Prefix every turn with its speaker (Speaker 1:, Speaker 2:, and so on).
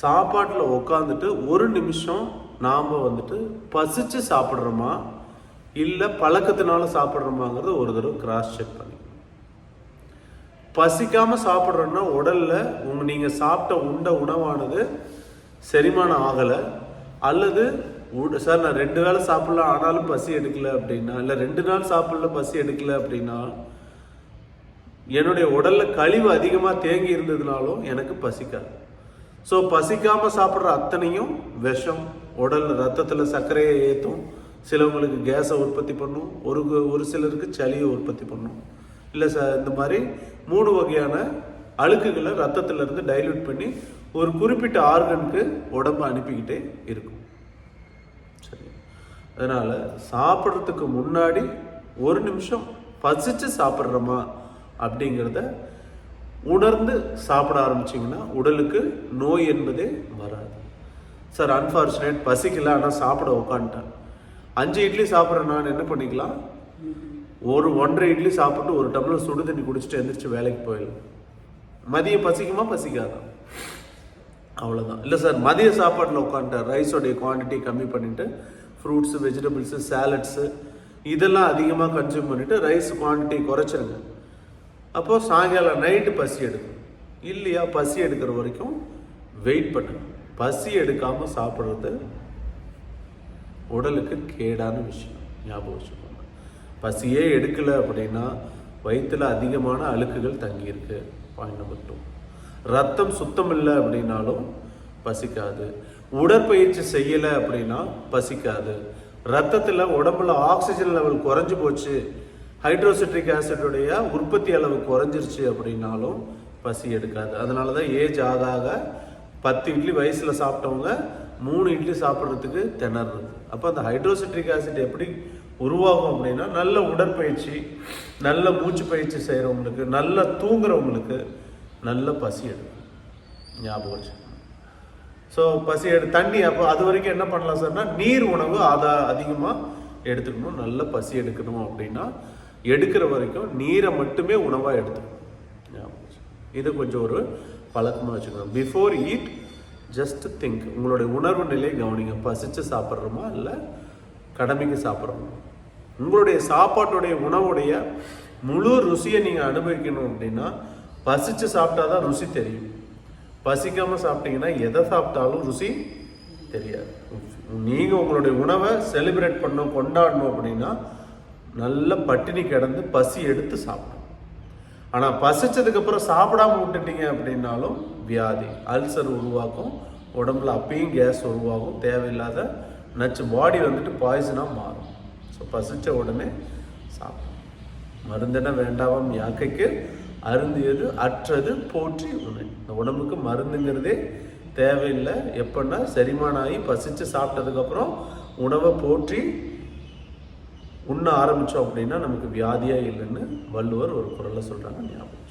Speaker 1: சாப்பாட்டில் உட்காந்துட்டு ஒரு நிமிஷம் நாம் வந்துட்டு பசிச்சு சாப்பிட்றோமா இல்லை பழக்கத்தினால சாப்பிட்றோமாங்கிறது ஒரு தடவை கிராஸ் செக் பண்ணி. பசிக்காமல் சாப்பிட்றோன்னா உடலில் நீங்கள் சாப்பிட்ட உணவானது செரிமானம் ஆகலை, அல்லது சார் நான் 2 வேளை சாப்பிடலாம் ஆனாலும் பசி எடுக்கலை அப்படின்னா, இல்லை 2 நாள் சாப்பிடல பசி எடுக்கலை அப்படின்னா, என்னுடைய உடலில் கழிவு அதிகமாக தேங்கி இருந்ததுனாலும் எனக்கு பசிக்காது. ஸோ பசிக்காமல் சாப்பிட்ற அத்தனையும் விஷம், உடல் ரத்தத்தில் சர்க்கரையை ஏற்றும், சிலவங்களுக்கு கேஸை உற்பத்தி பண்ணும், ஒரு சிலருக்கு சளியை உற்பத்தி பண்ணும். இல்லை சார் இந்த மாதிரி 3 வகையான அழுக்குகளை ரத்தத்திலிருந்து டைல்யூட் பண்ணி ஒரு குறிப்பிட்ட ஆர்கனுக்கு உடம்பு அனுப்பிக்கிட்டே இருக்கும். சரி, அதனால் சாப்பிட்றதுக்கு முன்னாடி ஒரு நிமிஷம் பசிச்சு சாப்பிட்றோமா அப்படிங்கிறத உணர்ந்து சாப்பிட ஆரம்பிச்சிங்கன்னா உடலுக்கு நோய் என்பதே வராது. சார் அன்ஃபார்ச்சுனேட் பசிக்கல ஆனால் சாப்பிட உட்காந்துட்டேன், 5 இட்லி சாப்பிட்றேன், நான் என்ன பண்ணிக்கலாம், 1.5 இட்லி சாப்பிட்டு 1 டம்ளர் சுடு தண்ணி குடிச்சிட்டு எந்திரிச்சு வேலைக்கு போயிடலாம். மதியம் பசிக்குமா பசிக்காதா, அவ்வளோதான். இல்லை சார் மதிய சாப்பாட்டில் உட்காந்துட்டேன், ரைஸோடைய குவான்டிட்டி கம்மி பண்ணிவிட்டு ஃப்ரூட்ஸு, வெஜிடபிள்ஸு, சாலட்ஸு இதெல்லாம் அதிகமாக கன்சியூம் பண்ணிவிட்டு ரைஸ் குவான்டிட்டி குறைச்சிருங்க. அப்போது சாயங்காலம் நைட்டு பசி எடுக்கும் இல்லையா, பசி எடுக்கிற வரைக்கும் வெயிட் பண்ணுங்க. பசி எடுக்காமல் சாப்பிட்றது உடலுக்கு கேடான விஷயம், ஞாபகம் வச்சுக்கோங்க. பசியே எடுக்கலை அப்படின்னா வயிற்றில் அதிகமான அழுக்குகள் தங்கியிருக்கு. Point number 2. ரத்தம் சுத்தம் இல்லை அப்படின்னாலும் பசிக்காது. உடற்பயிற்சி செய்யலை அப்படின்னா பசிக்காது. ரத்தத்தில் உடம்புல ஆக்சிஜன் லெவல் குறைஞ்சி போச்சு, ஹைட்ரோசிட்ரிக் ஆசிடுடைய உற்பத்தி அளவு குறைஞ்சிருச்சு அப்படின்னாலும் பசி எடுக்காது. அதனால தான் ஏஜ் ஆக ஆக 10 இட்லி வயசில் சாப்பிட்டவங்க 3 இட்லி சாப்பிட்றதுக்கு திணறது. அப்போ அந்த ஹைட்ரோசிட்ரிக் ஆசிட் எப்படி உருவாகும் அப்படின்னா, நல்ல உடற்பயிற்சி, நல்ல மூச்சு பயிற்சி செய்கிறவங்களுக்கு, நல்லா தூங்குறவங்களுக்கு நல்ல பசி எடுக்கும், ஞாபகம் வச்சு. ஸோ பசி தண்ணி அப்போ அது வரைக்கும் என்ன பண்ணலாம் சார்னா, நீர் உணவு அதிகமாக எடுத்துக்கணும். நல்ல பசி எடுக்கணும் அப்படின்னா எடுக்கிற வரைக்கும் நீரை மட்டுமே உணவாக எடுத்துக்கணும், ஞாபகம் வச்சு. இது கொஞ்சம் ஒரு பழக்கமாக வச்சுக்கணும். பிஃபோர் ஈட் ஜஸ்ட் திங்க், உங்களுடைய உணர்வு நிலையை கவனிங்க. பசிச்சு சாப்பிட்றோமா இல்லை கடமைக்கு சாப்பிட்றோமா? உங்களுடைய சாப்பாட்டுடைய உணவுடைய முழு ருசியை நீங்கள் அனுபவிக்கணும் அப்படின்னா பசிச்சு சாப்பிட்டாதான் ருசி தெரியும். பசிக்காமல் சாப்பிட்டீங்கன்னா எதை சாப்பிட்டாலும் ருசி தெரியாது. நீங்கள் உங்களுடைய உணவை செலிப்ரேட் பண்ணணும், கொண்டாடணும் அப்படின்னா நல்ல பட்டினி கிடந்து பசி எடுத்து சாப்பிடணும். ஆனால் பசிச்சதுக்கப்புறம் சாப்பிடாம விட்டுட்டீங்க அப்படின்னாலும் வியாதி, அல்சர் உருவாக்கும், உடம்புல அப்பயும் கேஸ் உருவாகும், தேவையில்லாத நச்சு பாடி வந்துட்டு பாய்சனாக மாறும். ஸோ பசித்த உடனே சாப்பிடும். மருந்தென வேண்டாம் யாக்கைக்கு அருந்தியது அற்றது போற்றி உணவு. இந்த உடம்புக்கு மருந்துங்கிறதே தேவையில்லை. எப்படின்னா செரிமானம் ஆகி பசித்து சாப்பிட்டதுக்கப்புறம் உணவை போற்றி உண்ண ஆரம்பித்தோம் அப்படின்னா நமக்கு வியாதியாக இல்லைன்னு வள்ளுவர் ஒரு குறளை சொல்கிறாங்க, ஞாபகம்.